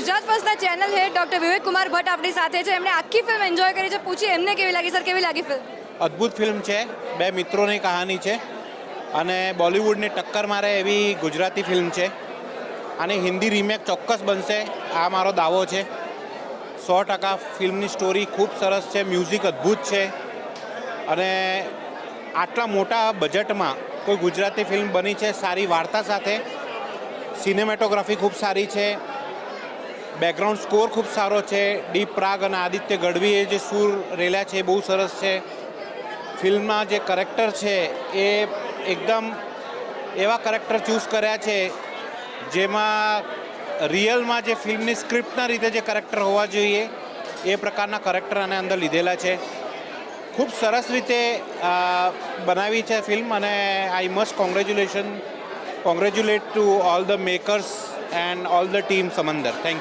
Gujarat ફર્સ્ટના channel હેડ doctor વિવેક કુમાર ભટ્ટ આપણી સાથે છે. એમણે આખી ફિલ્મ એન્જોય કરી છે. પૂછીએ એમને કેવી લાગી. સર, કેવી લાગી ફિલ્મ? અદ્ભુત ફિલ્મ છે. બે મિત્રોની કહાની છે અને બોલિવૂડને ટક્કર મારે એવી ગુજરાતી ફિલ્મ છે. અને હિન્દી રીમેક ચોક્કસ બનશે, આ મારો દાવો છે. 100% ફિલ્મની સ્ટોરી ખૂબ સરસ છે, મ્યુઝિક અદ્ભુત છે અને આટલા મોટા બજેટમાં કોઈ ગુજરાતી ફિલ્મ બની છે સારી વાર્તા સાથે. સિનેમેટોગ્રાફી ખૂબ સારી છે, બેકગ્રાઉન્ડ સ્કોર ખૂબ સારો છે. ડી પ્રાગ અને આદિત્ય ગઢવીએ જે સૂર રેલ્યા છે એ બહુ સરસ છે. ફિલ્મમાં જે કરેક્ટર છે એ એકદમ એવા કરેક્ટર ચૂઝ કર્યા છે જેમાં રિયલમાં જે ફિલ્મની સ્ક્રિપ્ટના રીતે જે કરેક્ટર હોવા જોઈએ એ પ્રકારના કરેક્ટર આને અંદર લીધેલા છે. ખૂબ સરસ રીતે બનાવી છે ફિલ્મ અને I must congratulate to all the makers and all the team Samandar. Thank you.